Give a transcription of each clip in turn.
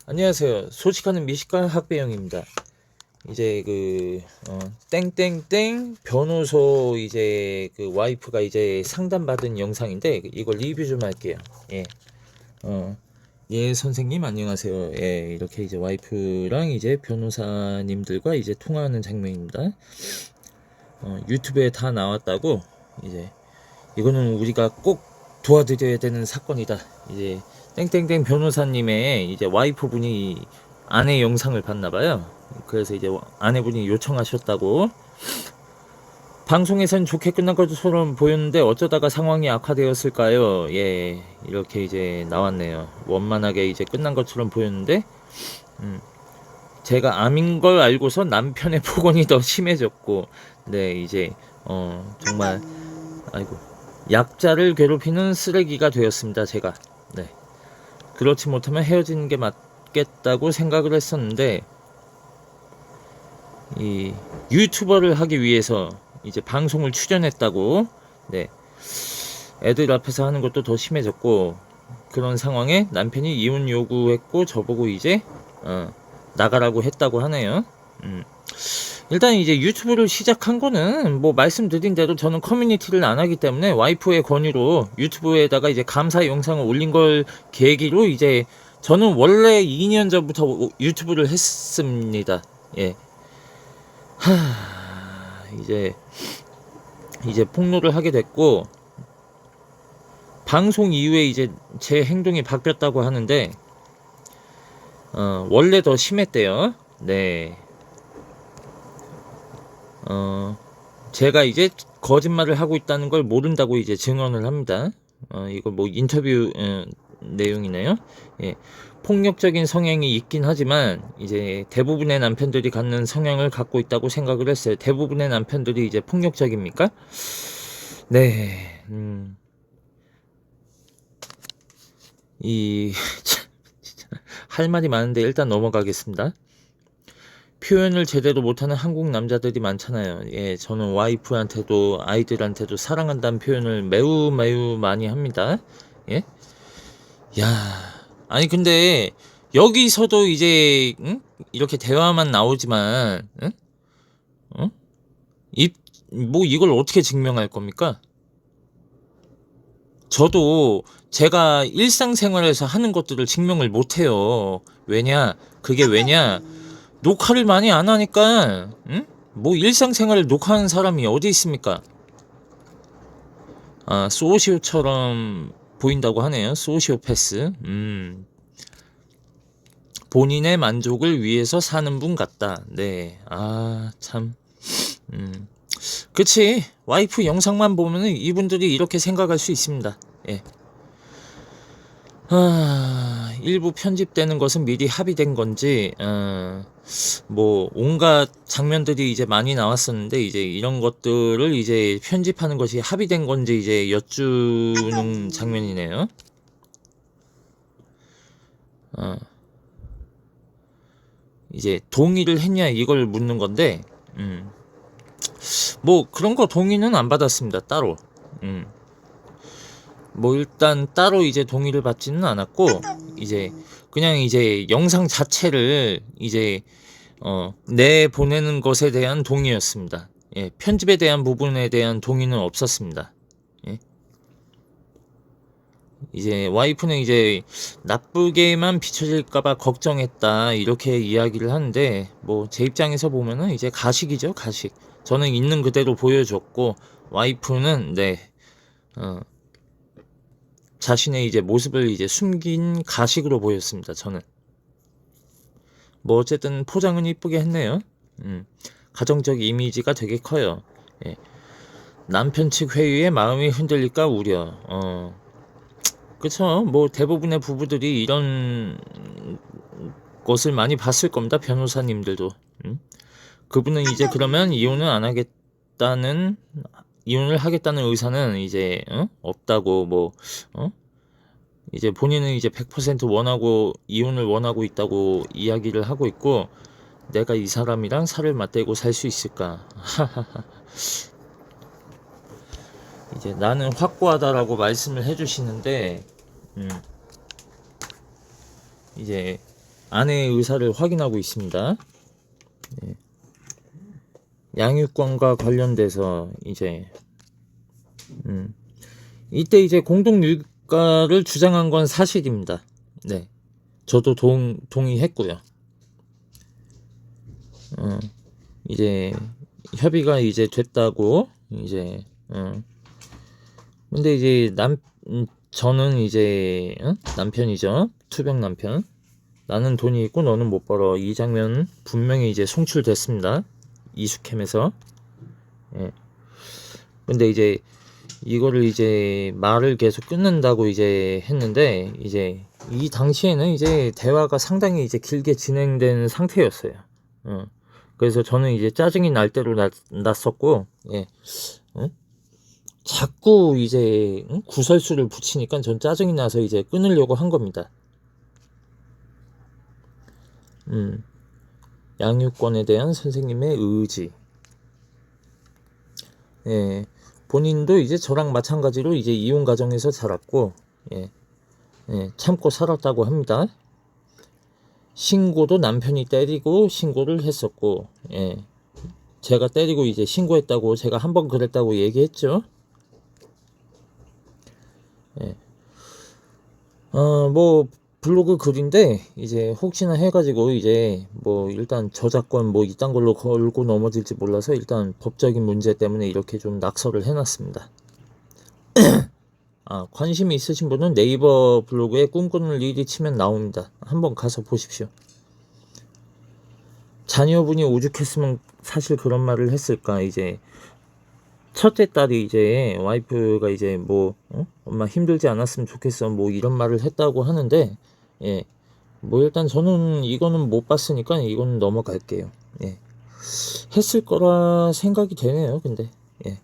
안녕하세요. 소식하는 미식가 학배영입니다. 이제 땡땡땡 변호소 이제 그 와이프가 이제 상담받은 영상인데 이거 리뷰 좀 할게요. 예. 어. 예, 선생님 안녕하세요. 예, 이렇게 이제 와이프랑 이제 변호사님들과 이제 통화하는 장면입니다. 유튜브에 다 나왔다고 이제 이거는 우리가 꼭 도와드려야 되는 사건이다. 이제 땡땡땡 변호사님의 이제 와이프분이 아내 영상을 봤나봐요. 그래서 이제 아내분이 요청하셨다고. 방송에선 좋게 끝난 것처럼 보였는데 어쩌다가 상황이 악화되었을까요? 예, 이렇게 이제 나왔네요. 원만하게 이제 끝난 것처럼 보였는데, 제가 암인 걸 알고서 남편의 폭언이 더 심해졌고, 네, 이제, 정말, 아이고, 약자를 괴롭히는 쓰레기가 되었습니다, 제가. 네. 그렇지 못하면 헤어지는 게 맞겠다고 생각을 했었는데, 이 유튜버를 하기 위해서 이제 방송을 출연했다고, 네, 애들 앞에서 하는 것도 더 심해졌고, 그런 상황에 남편이 이혼 요구했고 저보고 이제 나가라고 했다고 하네요. 일단 이제 유튜브를 시작한 거는 뭐 말씀드린 대로 저는 커뮤니티를 안 하기 때문에 와이프의 권유로 유튜브에다가 이제 감사 영상을 올린 걸 계기로 이제 저는 원래 2년 전부터 유튜브를 했습니다. 예. 이제 폭로를 하게 됐고, 방송 이후에 이제 제 행동이 바뀌었다고 하는데, 원래 더 심했대요. 네. 제가 이제 거짓말을 하고 있다는 걸 모른다고 이제 증언을 합니다. 이거 뭐 인터뷰 내용이네요. 예. 폭력적인 성향이 있긴 하지만 이제 대부분의 남편들이 갖는 성향을 갖고 있다고 생각을 했어요. 대부분의 남편들이 이제 폭력적입니까? 네. 이 할 말이 많은데 일단 넘어가겠습니다. 표현을 제대로 못하는 한국 남자들이 많잖아요. 예, 저는 와이프한테도 아이들한테도 사랑한다는 표현을 매우 매우 많이 합니다. 예? 야, 아니 근데 여기서도 이제 이렇게 대화만 나오지만 응? 뭐 이걸 어떻게 증명할 겁니까? 저도 제가 일상생활에서 하는 것들을 증명을 못해요. 그게 왜냐? 녹화를 많이 안 하니까, 응? 뭐 일상생활을 녹화하는 사람이 어디 있습니까? 아, 소시오처럼 보인다고 하네요. 소시오패스. 본인의 만족을 위해서 사는 분 같다. 네. 아, 참. 그치. 와이프 영상만 보면은 이분들이 이렇게 생각할 수 있습니다. 예. 일부 편집되는 것은 미리 합의된 건지, 뭐, 온갖 장면들이 이제 많이 나왔었는데, 이제 이런 것들을 이제 편집하는 것이 합의된 건지 이제 여쭈는 장면이네요. 이제 동의를 했냐 이걸 묻는 건데, 뭐 그런 거 동의는 안 받았습니다, 따로. 뭐 일단 따로 이제 동의를 받지는 않았고, 이제 그냥 이제 영상 자체를 이제 내 보내는 것에 대한 동의였습니다. 예, 편집에 대한 부분에 대한 동의는 없었습니다. 예. 이제 와이프는 이제 나쁘게만 비춰질까봐 걱정했다 이렇게 이야기를 하는데, 뭐 제 입장에서 보면은 이제 가식이죠, 가식. 저는 있는 그대로 보여줬고, 와이프는 네, 자신의 이제 모습을 이제 숨긴 가식으로 보였습니다. 저는 뭐 어쨌든 포장은 이쁘게 했네요. 가정적 이미지가 되게 커요. 예. 남편 측 회유에 마음이 흔들릴까 우려. 그쵸. 뭐 대부분의 부부들이 이런 것을 많이 봤을 겁니다. 변호사님들도. 그분은 이제 그러면 이혼을 하겠다는 의사는 이제 없다고, 뭐 이제 본인은 이제 100% 이혼을 원하고 있다고 이야기를 하고 있고, 내가 이 사람이랑 살을 맞대고 살 수 있을까? 이제 나는 확고하다라고 말씀을 해주시는데, 이제 아내의 의사를 확인하고 있습니다. 예. 양육권과 관련돼서 이제 이때 이제 공동일가를 주장한 건 사실입니다. 네, 저도 동의했고요. 이제 협의가 이제 됐다고 이제 근데 이제 저는 이제 남편이죠. 투병 남편. 나는 돈이 있고 너는 못 벌어. 이 장면 분명히 이제 송출됐습니다. 이수캠에서. 예. 근데 이제 이거를 이제 말을 계속 끊는다고 이제 했는데 이제 이 당시에는 이제 대화가 상당히 이제 길게 진행된 상태였어요. 그래서 저는 이제 짜증이 날 대로 났었고, 예. 자꾸 이제 구설수를 붙이니까 전 짜증이 나서 이제 끊으려고 한 겁니다. 양육권에 대한 선생님의 의지. 예. 본인도 이제 저랑 마찬가지로 이제 이혼 가정에서 자랐고, 예. 참고 살았다고 합니다. 신고도 남편이 때리고 신고를 했었고, 예. 제가 때리고 이제 신고했다고 제가 한번 그랬다고 얘기했죠. 예. 뭐 블로그 글인데 이제 혹시나 해가지고 이제 뭐 일단 저작권 뭐 이딴 걸로 걸고 넘어질지 몰라서 일단 법적인 문제 때문에 이렇게 좀 낙서를 해놨습니다. 관심이 있으신 분은 네이버 블로그에 꿈꾸는 일이 치면 나옵니다. 한번 가서 보십시오. 자녀분이 오죽했으면 사실 그런 말을 했을까. 이제 첫째 딸이 이제 와이프가 이제 뭐 엄마 힘들지 않았으면 좋겠어 뭐 이런 말을 했다고 하는데, 예, 뭐 일단 저는 이거는 못 봤으니까 이거는 넘어갈게요. 예, 했을 거라 생각이 되네요. 근데 예,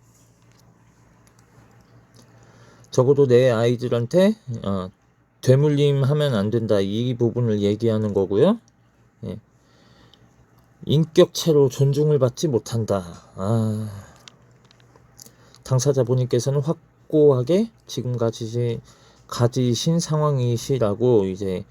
적어도 내 아이들한테 되물림 하면 안 된다 이 부분을 얘기하는 거고요. 예, 인격체로 존중을 받지 못한다. 당사자 본인께서는 확고하게 지금 가지신 상황이시라고 이제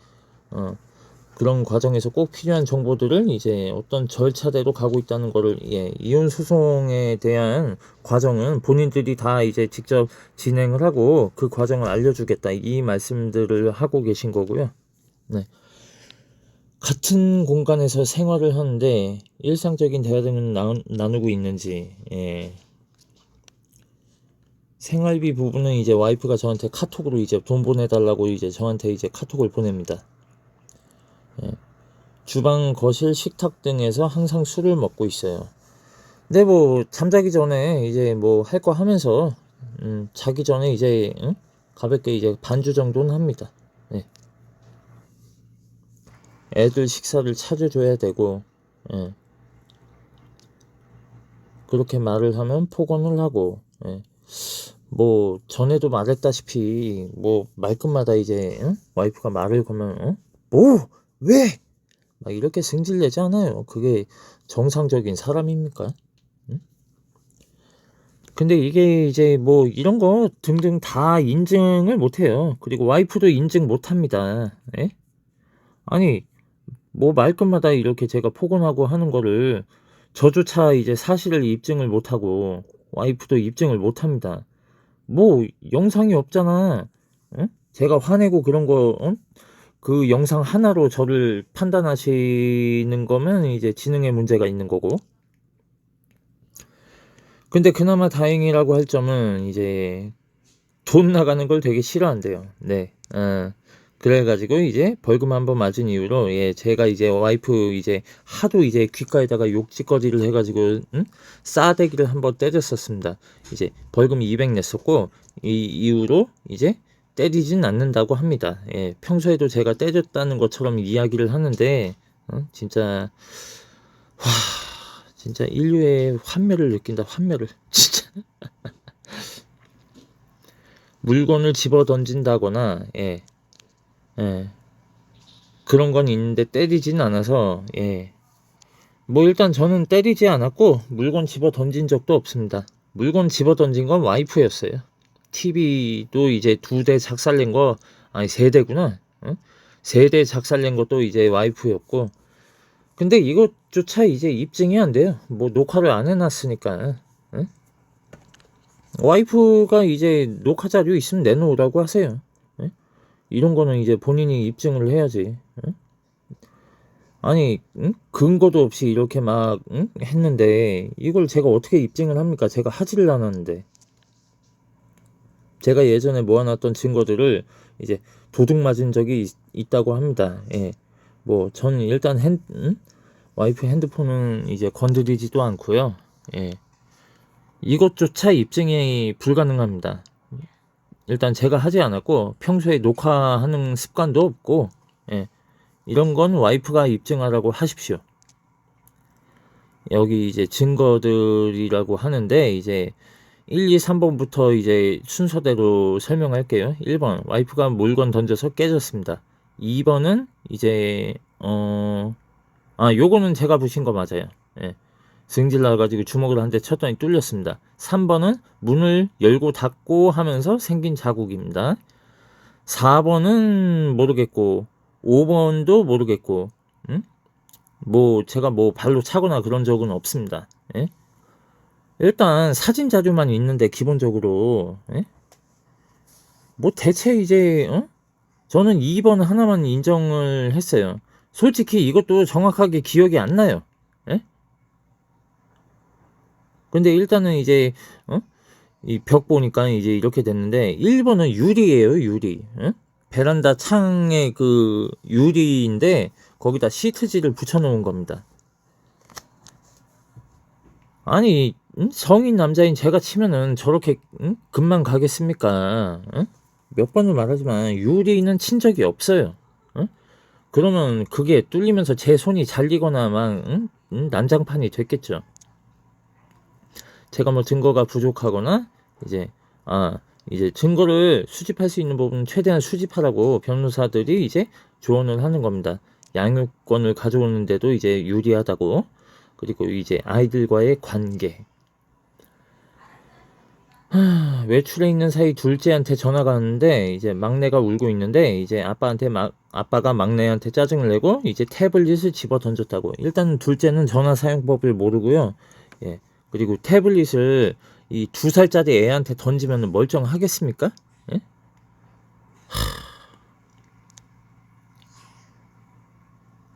그런 과정에서 꼭 필요한 정보들을 이제 어떤 절차대로 가고 있다는 거를, 예, 이혼 소송에 대한 과정은 본인들이 다 이제 직접 진행을 하고 그 과정을 알려주겠다 이 말씀들을 하고 계신 거고요. 네. 같은 공간에서 생활을 하는데 일상적인 대화들은 나누고 있는지, 예. 생활비 부분은 이제 와이프가 저한테 카톡으로 이제 돈 보내달라고 이제 저한테 이제 카톡을 보냅니다. 예. 주방, 거실, 식탁 등에서 항상 술을 먹고 있어요. 근데 뭐 잠자기 전에 이제 뭐 할 거 하면서 자기 전에 이제 가볍게 이제 반주 정도는 합니다. 예. 애들 식사를 차려줘야 되고, 예. 그렇게 말을 하면 폭언을 하고, 예. 뭐 전에도 말했다시피 뭐 말끝마다 이제 와이프가 말을 걸면 뭐 왜? 막 이렇게 승질내지 않아요. 그게 정상적인 사람입니까? 근데 이게 이제 뭐 이런 거 등등 다 인증을 못해요. 그리고 와이프도 인증 못합니다. 예? 아니 뭐 말끝마다 이렇게 제가 폭언하고 하는 거를 저조차 이제 사실을 입증을 못하고 와이프도 입증을 못합니다. 뭐 영상이 없잖아. 제가 화내고 그런 거 그 영상 하나로 저를 판단하시는 거면 이제 지능의 문제가 있는 거고. 근데 그나마 다행이라고 할 점은 이제 돈 나가는 걸 되게 싫어한대요. 네. 그래가지고 이제 벌금 한번 맞은 이후로, 예, 제가 이제 와이프 이제 하도 이제 귓가에다가 욕짓거리를 해가지고 싸대기를 한번 때렸었습니다. 이제 벌금 200 냈었고 이 이후로 이제 때리진 않는다고 합니다. 예, 평소에도 제가 때렸다는 것처럼 이야기를 하는데 진짜 진짜 인류의 환멸을 느낀다. 환멸을 진짜. 물건을 집어 던진다거나, 예, 그런 건 있는데 때리진 않아서, 예, 뭐 일단 저는 때리지 않았고 물건 집어 던진 적도 없습니다. 물건 집어 던진 건 와이프였어요. TV도 이제 2대 작살낸 거, 아니 3대구나. 세대 작살낸 것도 이제 와이프였고, 근데 이것조차 이제 입증이 안 돼요. 뭐 녹화를 안 해놨으니까. 응? 와이프가 이제 녹화 자료 있으면 내놓으라고 하세요. 응? 이런 거는 이제 본인이 입증을 해야지. 응? 아니, 응? 근거도 없이 이렇게 막 했는데 이걸 제가 어떻게 입증을 합니까? 제가 하지를 않았는데. 제가 예전에 모아놨던 증거들을 이제 도둑 맞은 적이 있다고 합니다. 예. 뭐 전 일단 와이프 핸드폰은 이제 건드리지도 않고요. 예. 이것조차 입증이 불가능합니다. 일단 제가 하지 않았고 평소에 녹화하는 습관도 없고, 예. 이런 건 와이프가 입증하라고 하십시오. 여기 이제 증거들이라고 하는데 이제 1, 2, 3번부터 이제 순서대로 설명할게요. 1번 와이프가 물건 던져서 깨졌습니다. 2번은 이제 요거는 제가 부신 거 맞아요. 예. 승질 나가지고 주먹을 한 대 쳤더니 뚫렸습니다. 3번은 문을 열고 닫고 하면서 생긴 자국입니다. 4번은 모르겠고 5번도 모르겠고, 뭐 제가 뭐 발로 차거나 그런 적은 없습니다. 예? 일단 사진 자료만 있는데 기본적으로, 예? 뭐 대체 이제 저는 2번 하나만 인정을 했어요. 솔직히 이것도 정확하게 기억이 안 나요. 예? 근데 일단은 이제 이 벽 보니까 이제 이렇게 됐는데 1번은 유리예요, 유리. 예? 베란다 창에 그 유리인데 거기다 시트지를 붙여 놓은 겁니다. 아니, 성인 남자인 제가 치면은 저렇게 금방 가겠습니까? 몇 번을 말하지만 유리는 친 적이 없어요. 그러면 그게 뚫리면서 제 손이 잘리거나 막 난장판이 됐겠죠. 제가 뭐 증거가 부족하거나 이제 증거를 수집할 수 있는 부분 최대한 수집하라고 변호사들이 이제 조언을 하는 겁니다. 양육권을 가져오는데도 이제 유리하다고. 그리고 이제 아이들과의 관계. 외출해 있는 사이 둘째한테 전화가 왔는데 이제 막내가 울고 있는데 이제 아빠가 막내한테 짜증을 내고 이제 태블릿을 집어 던졌다고. 일단 둘째는 전화 사용법을 모르고요. 예. 그리고 태블릿을 이 2살짜리 애한테 던지면 멀쩡하겠습니까? 예?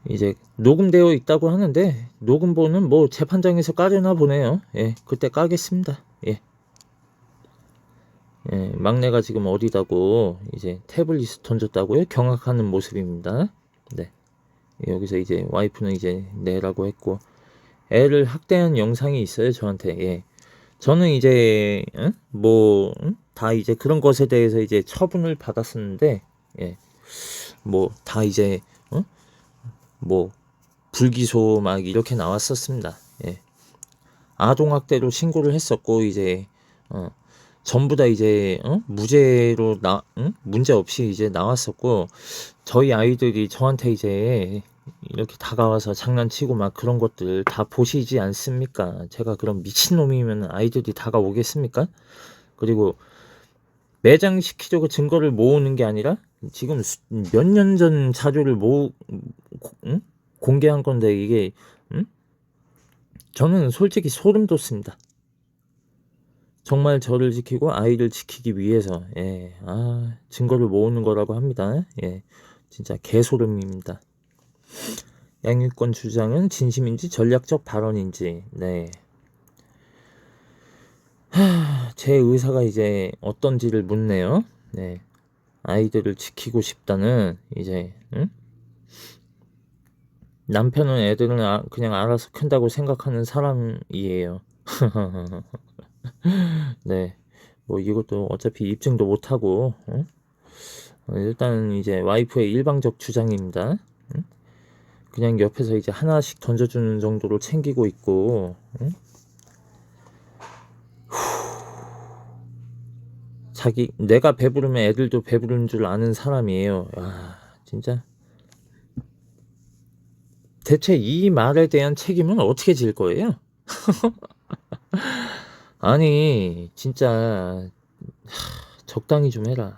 이제 녹음되어 있다고 하는데 녹음본은 뭐 재판장에서 까려나 보네요. 예, 그때 까겠습니다. 예. 예, 막내가 지금 어디다고 이제 태블릿을 던졌다고요? 경악하는 모습입니다. 네. 여기서 이제 와이프는 이제 내라고 했고 애를 학대한 영상이 있어요 저한테. 예. 저는 이제 다 이제 그런 것에 대해서 이제 처분을 받았었는데, 예. 뭐 다 이제 뭐 불기소 막 이렇게 나왔었습니다. 예. 아동학대로 신고를 했었고 이제 전부 다 이제 무죄로 문제 없이 이제 나왔었고, 저희 아이들이 저한테 이제 이렇게 다가와서 장난치고 막 그런 것들 다 보시지 않습니까? 제가 그런 미친놈이면 아이들이 다가오겠습니까? 그리고 매장시키려고 증거를 모으는 게 아니라 지금 몇 년 전 자료를 공개한 건데 이게 저는 솔직히 소름 돋습니다. 정말 저를 지키고 아이를 지키기 위해서 증거를 모으는 거라고 합니다. 예, 진짜 개소름입니다. 양육권 주장은 진심인지 전략적 발언인지. 네. 제 의사가 이제 어떤지를 묻네요. 네. 아이들을 지키고 싶다는 이제 남편은 애들은 그냥 알아서 큰다고 생각하는 사람이에요. 네. 뭐 이것도 어차피 입증도 못하고 일단 이제 와이프의 일방적 주장입니다. 그냥 옆에서 이제 하나씩 던져주는 정도로 챙기고 있고, 내가 배부르면 애들도 배부른 줄 아는 사람이에요. 야, 진짜. 대체 이 말에 대한 책임은 어떻게 질 거예요? 아니, 진짜 적당히 좀 해라.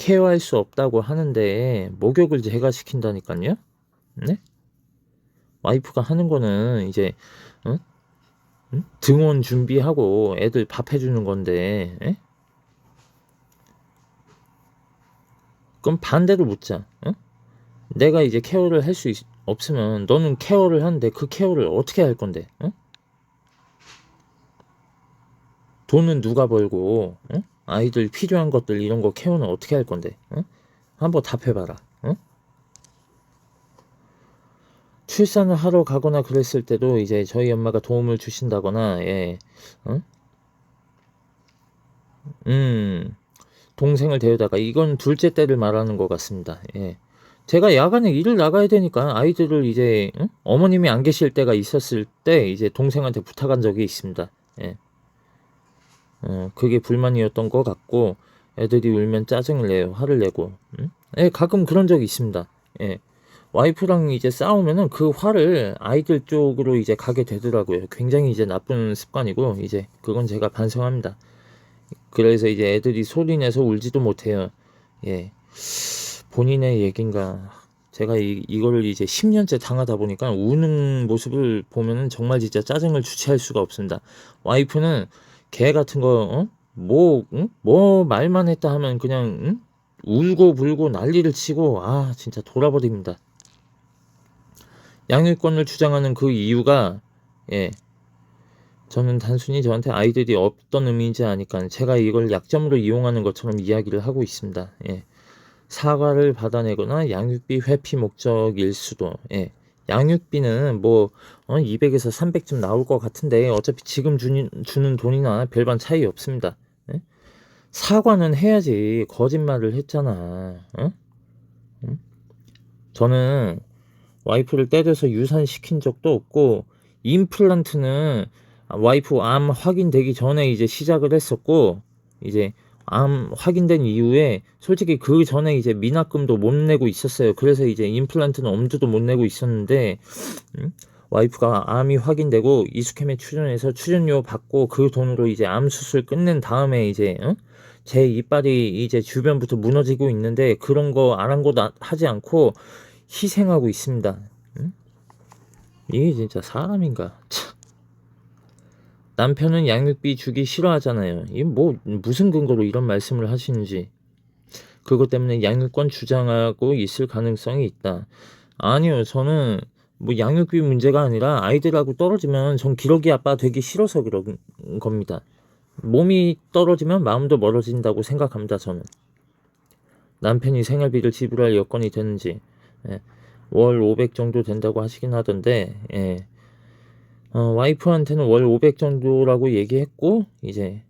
케어할 수 없다고 하는데 목욕을 제가 시킨다니까요. 네? 와이프가 하는 거는 이제 응? 응? 등원 준비하고 애들 밥 해주는 건데, 에? 그럼 반대로 묻자. 응? 내가 이제 케어를 할 수 없으면 너는 케어를 하는데 그 케어를 어떻게 할 건데? 응? 돈은 누가 벌고, 응? 아이들 필요한 것들 이런 거 케어는 어떻게 할 건데? 응? 한번 답해봐라. 응? 출산을 하러 가거나 그랬을 때도 이제 저희 엄마가 도움을 주신다거나, 예, 응? 동생을 데려다가 이건 둘째 때를 말하는 것 같습니다. 예. 제가 야간에 일을 나가야 되니까 아이들을 이제 응? 어머님이 안 계실 때가 있었을 때 이제 동생한테 부탁한 적이 있습니다. 예. 그게 불만이었던 것 같고 애들이 울면 짜증을 내요. 화를 내고. 응? 예, 가끔 그런 적이 있습니다. 예. 와이프랑 이제 싸우면은 그 화를 아이들 쪽으로 이제 가게 되더라고요. 굉장히 이제 나쁜 습관이고 이제 그건 제가 반성합니다. 그래서 이제 애들이 소리내서 울지도 못해요. 예. 본인의 얘긴가. 제가 이거를 이제 10년째 당하다 보니까 우는 모습을 보면은 정말 진짜 짜증을 주체할 수가 없습니다. 와이프는 개 같은 거, 뭐, 뭐 말만 했다 하면 그냥, 울고 불고 난리를 치고, 아, 진짜 돌아버립니다. 양육권을 주장하는 그 이유가, 예, 저는 단순히 저한테 아이들이 어떤 의미인지 아니까 제가 이걸 약점으로 이용하는 것처럼 이야기를 하고 있습니다. 예. 사과를 받아내거나 양육비 회피 목적일 수도. 예. 양육비는 뭐 200에서 300쯤 나올 것 같은데 어차피 지금 주는 돈이나 별반 차이 없습니다. 예? 사과는 해야지. 거짓말을 했잖아. 어? 응? 저는 와이프를 때려서 유산시킨 적도 없고 임플란트는 와이프 암 확인되기 전에 이제 시작을 했었고 이제 암 확인된 이후에 솔직히 그 전에 이제 미납금도 못 내고 있었어요. 그래서 이제 임플란트는 엄두도 못 내고 있었는데 와이프가 암이 확인되고 이수캠에 출연해서 출연료 받고 그 돈으로 이제 암 수술 끝낸 다음에 이제 제 이빨이 이제 주변부터 무너지고 있는데 그런 거 아랑곳하지 않고 희생하고 있습니다. 이게 진짜 사람인가? 참. 남편은 양육비 주기 싫어하잖아요. 이 뭐 무슨 근거로 이런 말씀을 하시는지. 그것 때문에 양육권 주장하고 있을 가능성이 있다. 아니요, 저는 뭐 양육비 문제가 아니라 아이들하고 떨어지면 전 기러기 아빠 되기 싫어서 그런 겁니다. 몸이 떨어지면 마음도 멀어진다고 생각합니다. 저는 남편이 생활비를 지불할 여건이 되는지. 예. 월 500 정도 된다고 하시긴 하던데, 예. 와이프한테는 월 500 정도라고 얘기했고, 이제,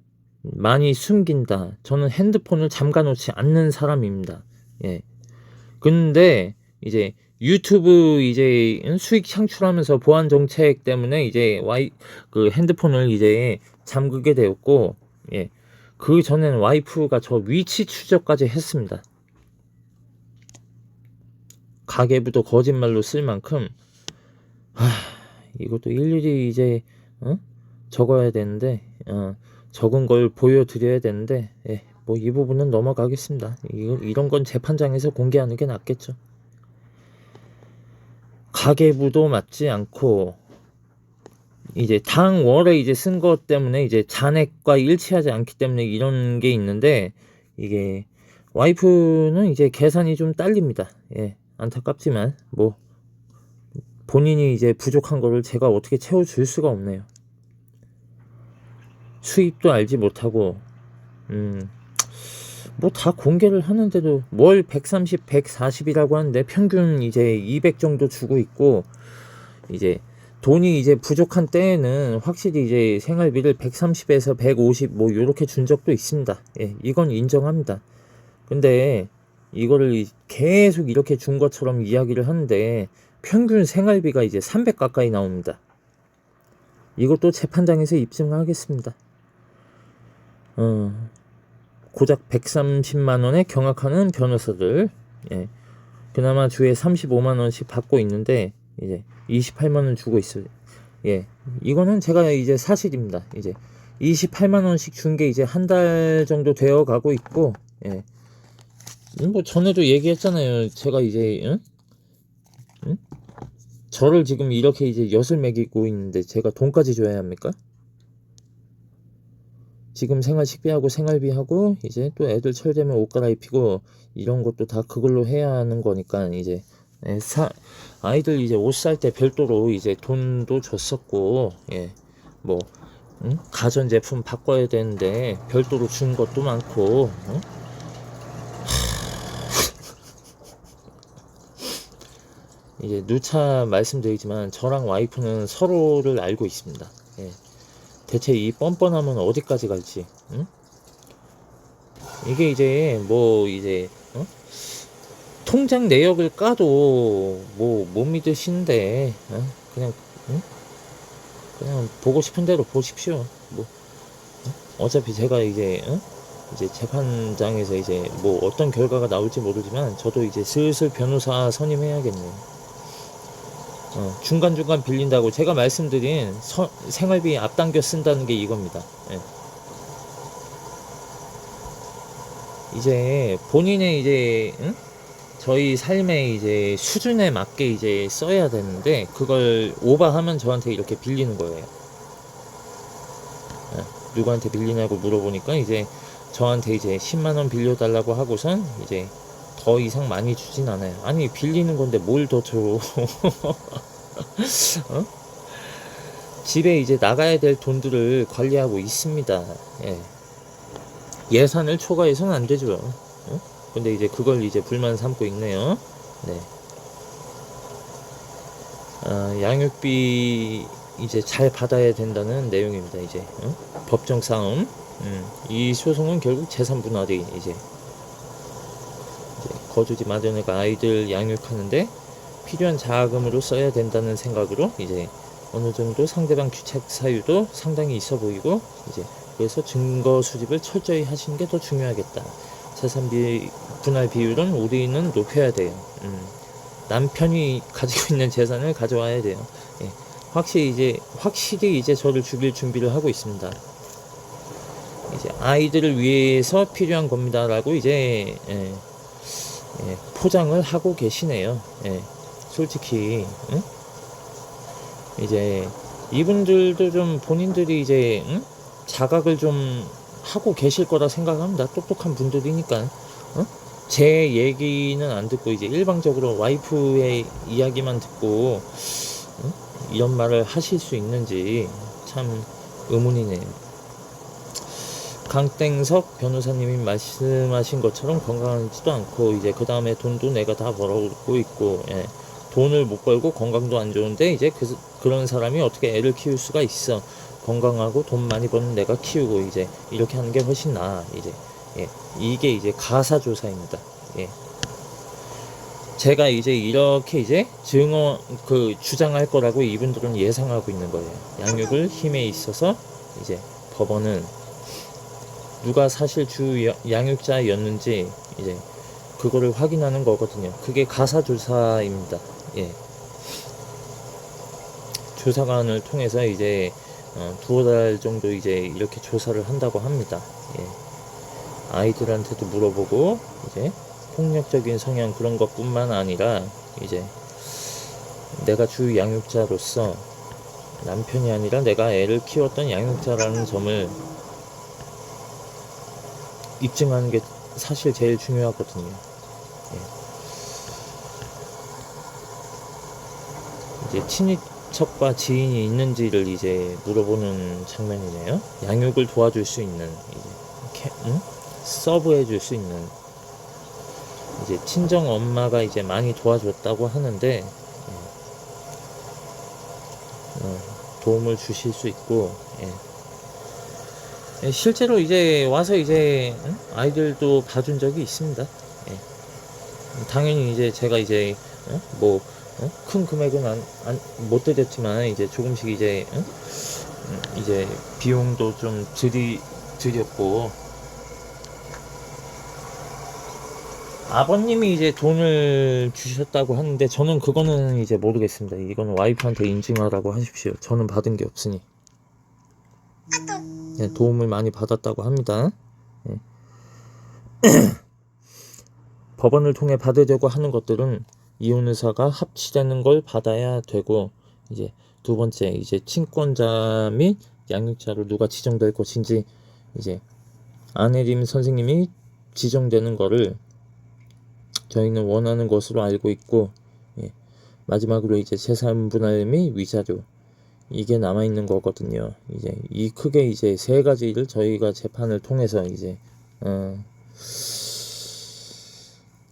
많이 숨긴다. 저는 핸드폰을 잠가 놓지 않는 사람입니다. 예. 근데, 이제, 유튜브 이제 수익 창출하면서 보안 정책 때문에 이제 그 핸드폰을 이제 잠그게 되었고, 예. 그 전에는 와이프가 저 위치 추적까지 했습니다. 가계부도 거짓말로 쓸 만큼, 이것도 일일이 이제 적어야 되는데 적은 걸 보여드려야 되는데 예, 뭐 이 부분은 넘어가겠습니다. 이런 건 재판장에서 공개하는 게 낫겠죠. 가계부도 맞지 않고 이제 당월에 이제 쓴 것 때문에 이제 잔액과 일치하지 않기 때문에 이런 게 있는데 이게 와이프는 이제 계산이 좀 딸립니다. 예, 안타깝지만 뭐 본인이 이제 부족한 거를 제가 어떻게 채워줄 수가 없네요. 수입도 알지 못하고 뭐 다 공개를 하는데도 월 130, 140이라고 하는데 평균 이제 200 정도 주고 있고 이제 돈이 이제 부족한 때에는 확실히 이제 생활비를 130에서 150 뭐 요렇게 준 적도 있습니다. 예, 이건 인정합니다. 근데 이거를 계속 이렇게 준 것처럼 이야기를 하는데 평균 생활비가 이제 300 가까이 나옵니다. 이것도 재판장에서 입증하겠습니다. 고작 130만 원에 경악하는 변호사들, 예. 그나마 주에 35만 원씩 받고 있는데 이제 28만 원 주고 있어요. 예, 이거는 제가 이제 사실입니다. 이제 28만 원씩 준 게 이제 한 달 정도 되어 가고 있고, 예. 뭐 전에도 얘기했잖아요. 제가 이제 응? 응? 저를 지금 이렇게 이제 엿을 먹이고 있는데 제가 돈까지 줘야 합니까? 지금 생활 식비하고 생활비하고 이제 또 애들 철되면 옷 갈아입히고 이런 것도 다 그걸로 해야 하는 거니까 이제 예, 아이들 이제 옷 살 때 별도로 이제 돈도 줬었고 뭐 가전제품 바꿔야 되는데 별도로 준 것도 많고 이제 누차 말씀드리지만 저랑 와이프는 서로를 알고 있습니다. 예. 대체 이 뻔뻔함은 어디까지 갈지 이게 이제 뭐 이제 통장 내역을 까도 뭐 못 믿으시는데 그냥 응? 그냥 보고 싶은 대로 보십시오. 뭐 어차피 제가 이제 이제 재판장에서 이제 뭐 어떤 결과가 나올지 모르지만 저도 이제 슬슬 변호사 선임해야겠네요. 중간중간 빌린다고 제가 말씀드린 생활비 앞당겨 쓴다는 게 이겁니다. 예. 이제 본인의 이제 저희 삶의 이제 수준에 맞게 이제 써야 되는데 그걸 오버하면 저한테 이렇게 빌리는 거예요. 누구한테 빌리냐고 물어보니까 이제 저한테 이제 10만원 빌려달라고 하고선 이제 더 이상 많이 주진 않아요. 아니 빌리는 건데 뭘 더 줘. 집에 이제 나가야 될 돈들을 관리하고 있습니다. 예산을 초과해서는 안 되죠. 근데 이제 그걸 이제 불만 삼고 있네요. 네. 양육비 이제 잘 받아야 된다는 내용입니다. 이제 법정 싸움. 이 소송은 결국 재산 분할이 이제 거주지 마련해가 아이들 양육하는데 필요한 자금으로 써야 된다는 생각으로 이제 어느 정도 상대방 귀책 사유도 상당히 있어 보이고 이제 그래서 증거 수집을 철저히 하시는 게 더 중요하겠다. 재산 분할 비율은 우리는 높여야 돼요. 남편이 가지고 있는 재산을 가져와야 돼요. 확실히 이제 저를 죽일 준비를 하고 있습니다. 이제 아이들을 위해서 필요한 겁니다라고 이제 포장을 하고 계시네요. 솔직히 이제 이분들도 좀 본인들이 이제 자각을 좀 하고 계실 거라 생각합니다. 똑똑한 분들이니까. 제 얘기는 안 듣고 이제 일방적으로 와이프의 이야기만 듣고 이런 말을 하실 수 있는지 참 의문이네요. 강땡석 변호사님이 말씀하신 것처럼 건강하지도 않고 이제 그 다음에 돈도 내가 다 벌어오고 있고 돈을 못 벌고 건강도 안 좋은데 이제 그런 사람이 어떻게 애를 키울 수가 있어. 건강하고 돈 많이 버는 내가 키우고 이제 이렇게 하는 게 훨씬 나아. 이제 이게 이제 가사조사입니다. 제가 이제 이렇게 이제 주장할 거라고 이분들은 예상하고 있는 거예요. 양육을 힘에 있어서 이제 법원은 누가 사실 주 양육자였는지 이제 그거를 확인하는 거거든요. 그게 가사조사입니다. 조사관을 통해서 이제 두어 달 정도 이제 이렇게 조사를 한다고 합니다. 아이들한테도 물어보고 이제 폭력적인 성향 그런 것뿐만 아니라 이제 내가 주 양육자로서 남편이 아니라 내가 애를 키웠던 양육자라는 점을 입증하는 게 사실 제일 중요하거든요. 이제 친인척과 지인이 있는지를 이제 물어보는 장면이네요. 양육을 도와줄 수 있는 이제 서브해 줄 수 있는 이제 친정 엄마가 이제 많이 도와줬다고 하는데 도움을 주실 수 있고 실제로 이제 와서 이제 아이들도 봐준 적이 있습니다. 당연히 이제 제가 이제 뭐 큰 금액은 못 드렸지만 이제 조금씩 이제 이제 비용도 좀 드렸고 아버님이 이제 돈을 주셨다고 하는데 저는 그거는 이제 모르겠습니다. 이거는 와이프한테 인증하라고 하십시오. 저는 받은 게 없으니. 도움을 많이 받았다고 합니다. 법원을 통해 받으려고 하는 것들은 이혼 의사가 합치되는 걸 받아야 되고, 이제 두 번째, 이제 친권자 및 양육자로 누가 지정될 것인지, 이제 안혜림 선생님이 지정되는 거를 저희는 원하는 것으로 알고 있고, 예. 마지막으로 이제 재산 분할 및 위자료, 이게 남아있는 거거든요. 이제 이 크게 이제 세 가지를 저희가 재판을 통해서 이제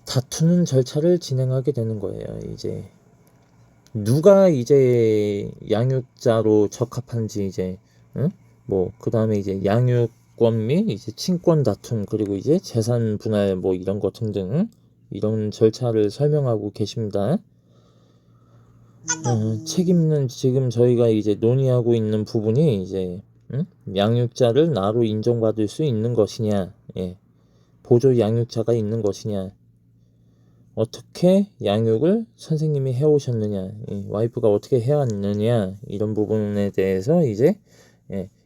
다투는 절차를 진행하게 되는 거예요. 이제 누가 이제 양육자로 적합한지, 이제 뭐 그 다음에 이제 양육권 및 이제 친권 다툼, 그리고 이제 재산 분할 뭐 이런 거 등등 이런 절차를 설명하고 계십니다. 책임은 지금 저희가 이제 논의하고 있는 부분이 이제 양육자를 나로 인정받을 수 있는 것이냐, 예. 보조 양육자가 있는 것이냐, 어떻게 양육을 선생님이 해오셨느냐, 와이프가 어떻게 해왔느냐, 이런 부분에 대해서 이제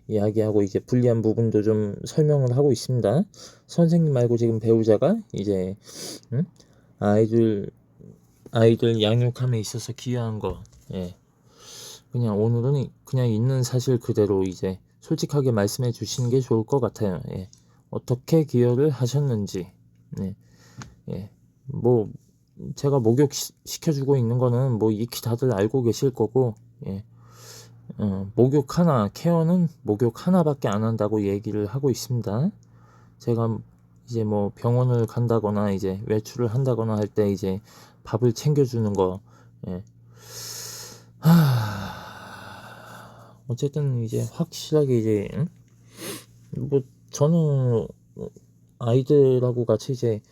이야기하고, 이제 불리한 부분도 좀 설명을 하고 있습니다. 선생님 말고 지금 배우자가 이제 아이들 양육함에 있어서 기여한 거, 그냥 오늘은 그냥 있는 사실 그대로 이제 솔직하게 말씀해 주시는 게 좋을 것 같아요. 어떻게 기여를 하셨는지, 뭐 제가 목욕 시켜주고 있는 거는 뭐 익히 다들 알고 계실 거고, 목욕 하나, 케어는 목욕 하나밖에 안 한다고 얘기를 하고 있습니다. 제가 이제 뭐 병원을 간다거나 이제 외출을 한다거나 할 때 이제 밥을 챙겨주는 거, 어쨌든 이제 확실하게 이제 뭐 저는 아이들하고 같이 이제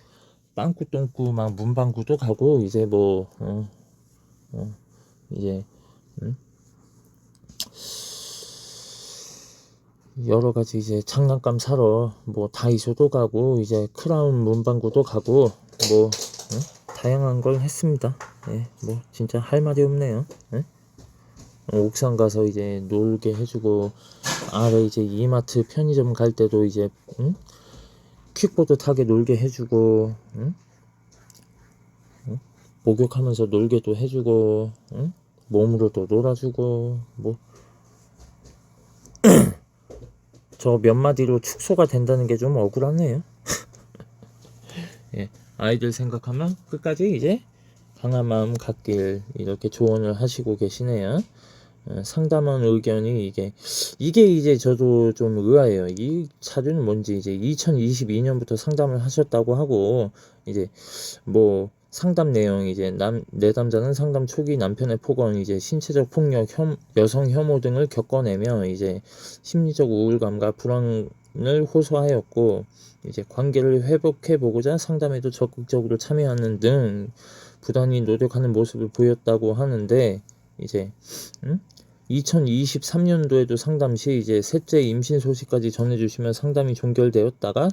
빵꾸 똥꾸 막 문방구도 가고, 이제 뭐 이제 여러 가지 이제 장난감 사러 뭐 다이소도 가고, 이제 크라운 문방구도 가고, 뭐 다양한 걸 했습니다. 뭐 진짜 할 말이 없네요. 옥상 가서 이제 놀게 해주고, 아래 이제 이마트 편의점 갈 때도 이제 퀵보드 타게 놀게 해주고, 목욕하면서 놀게도 해주고, 몸으로도 놀아주고, 뭐 저 몇 마디로 축소가 된다는 게 좀 억울하네요. 아이들 생각하면 끝까지 이제 강한 마음 갖길, 이렇게 조언을 하시고 계시네요. 상담원 의견이 이게 이제 저도 좀 의아해요. 이 사주는 뭔지, 이제 2022년부터 상담을 하셨다고 하고, 이제 뭐 상담 내용, 이제 내담자는 상담 초기 남편의 폭언, 이제 신체적 폭력, 여성 혐오 등을 겪어내며 이제 심리적 우울감과 불안을 호소하였고, 이제 관계를 회복해 보고자 상담에도 적극적으로 참여하는 등 부단히 노력하는 모습을 보였다고 하는데, 이제 2023년도에도 상담 시 이제 셋째 임신 소식까지 전해주시며 상담이 종결되었다가,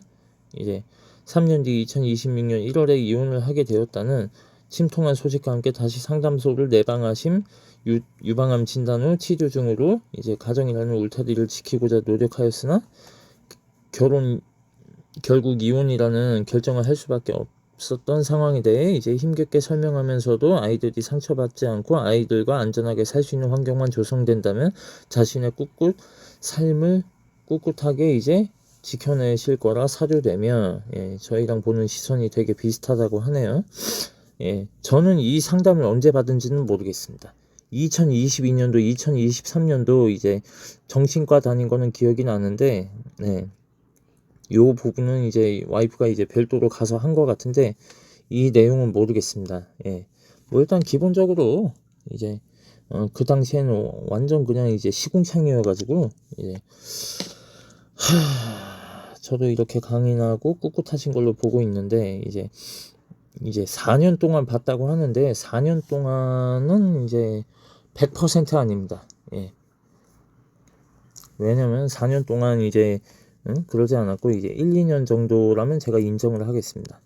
이제 3년 뒤 2026년 1월에 이혼을 하게 되었다는 침통한 소식과 함께 다시 상담소를 내방하심, 유방암 진단 후 치료 중으로 이제 가정이라는 울타리를 지키고자 노력하였으나 결국 이혼이라는 결정을 할 수밖에 없었던 상황에 대해 이제 힘겹게 설명하면서도, 아이들이 상처받지 않고 아이들과 안전하게 살 수 있는 환경만 조성된다면 자신의 삶을 꿋꿋하게 이제 지켜내실 거라 사료되며, 저희랑 보는 시선이 되게 비슷하다고 하네요. 저는 이 상담을 언제 받은지는 모르겠습니다. 2022년도, 2023년도 이제 정신과 다닌 거는 기억이 나는데, 요 부분은 이제 와이프가 이제 별도로 가서 한 것 같은데, 이 내용은 모르겠습니다. 뭐 일단 기본적으로 이제 그 당시에는 완전 그냥 이제 시궁창이어가지고, 이제 저도 이렇게 강인하고 꿋꿋하신 걸로 보고 있는데, 이제 4년 동안 봤다고 하는데, 4년 동안은 이제 100% 아닙니다. 왜냐면 4년 동안 이제 그러지 않았고, 이제 1, 2년 정도라면 제가 인정을 하겠습니다.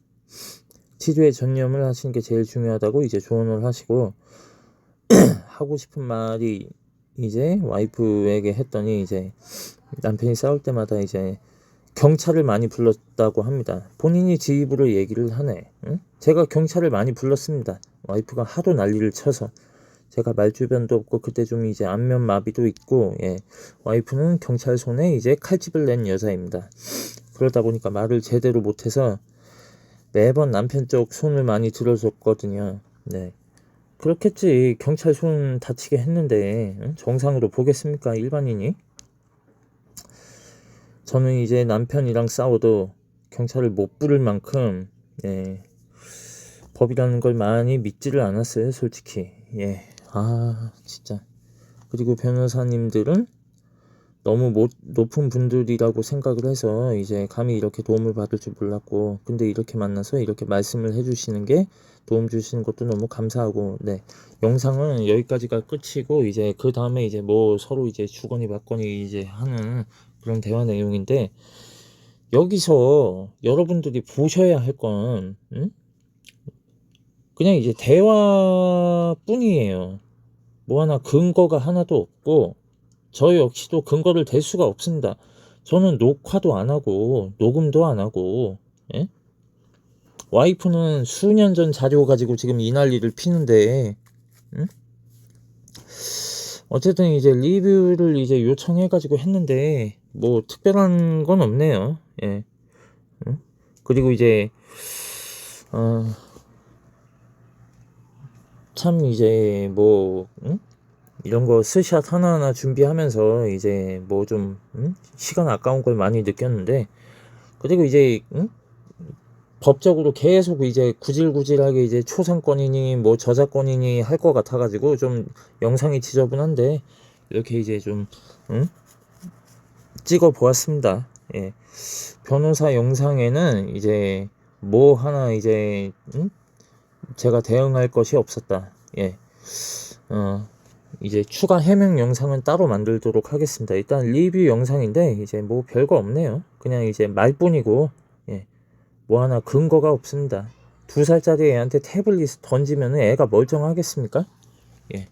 치료에 전념을 하시는 게 제일 중요하다고 이제 조언을 하시고, 하고 싶은 말이 이제 와이프에게 했더니, 이제 남편이 싸울 때마다 이제 경찰을 많이 불렀다고 합니다. 본인이 지 입으로 얘기를 하네. 응? 제가 경찰을 많이 불렀습니다. 와이프가 하도 난리를 쳐서 제가 말주변도 없고 그때 좀 이제 안면 마비도 있고, 예. 와이프는 경찰 손에 이제 칼집을 낸 여자입니다. 그러다 보니까 말을 제대로 못해서 매번 남편 쪽 손을 많이 들어줬거든요. 네. 그렇겠지. 경찰 손 다치게 했는데 응? 정상으로 보겠습니까? 일반인이? 저는 이제 남편이랑 싸워도 경찰을 못 부를 만큼, 예, 법이라는 걸 많이 믿지를 않았어요, 솔직히. 예. 진짜. 그리고 변호사님들은 너무 높은 분들이라고 생각을 해서 이제 감히 이렇게 도움을 받을 줄 몰랐고, 근데 이렇게 만나서 이렇게 말씀을 해주시는 게 도움 주시는 것도 너무 감사하고, 네. 영상은 여기까지가 끝이고, 이제 그 다음에 이제 뭐 서로 이제 주거니 받거니 이제 하는 그런 대화 내용인데, 여기서 여러분들이 보셔야 할 건, 응? 그냥 이제 대화뿐이에요. 뭐 하나 근거가 하나도 없고, 저 역시도 근거를 댈 수가 없습니다. 저는 녹화도 안 하고 녹음도 안 하고, 예? 와이프는 수년 전 자료 가지고 지금 이 난리를 피는데, 응? 어쨌든 이제 리뷰를 이제 요청해가지고 했는데 뭐 특별한 건 없네요. 예. 응? 그리고 이제 참 이제 뭐 응? 이런 거 스샷 하나하나 준비하면서 이제 뭐 좀 시간 아까운 걸 많이 느꼈는데, 그리고 이제 법적으로 계속 이제 구질구질하게 이제 초상권이니 뭐 저작권이니 할 것 같아가지고 좀 영상이 지저분한데 이렇게 이제 좀 찍어 보았습니다. 예. 변호사 영상에는 이제 뭐 하나 이제 제가 대응할 것이 없었다. 예. 이제 추가 해명 영상은 따로 만들도록 하겠습니다. 일단 리뷰 영상인데 이제 뭐 별거 없네요. 그냥 이제 말뿐이고, 예. 뭐 하나 근거가 없습니다. 2살짜리 애한테 태블릿 던지면 애가 멀쩡하겠습니까? 예.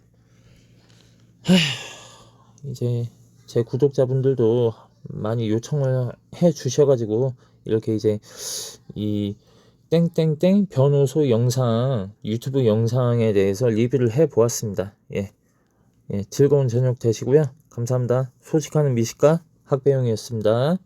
이제 제 구독자분들도 많이 요청을 해 주셔가지고 이렇게 이제 이 땡땡땡 변호소 영상, 유튜브 영상에 대해서 리뷰를 해 보았습니다. 예. 예, 즐거운 저녁 되시고요. 감사합니다. 소식하는 미식가 학배영이었습니다.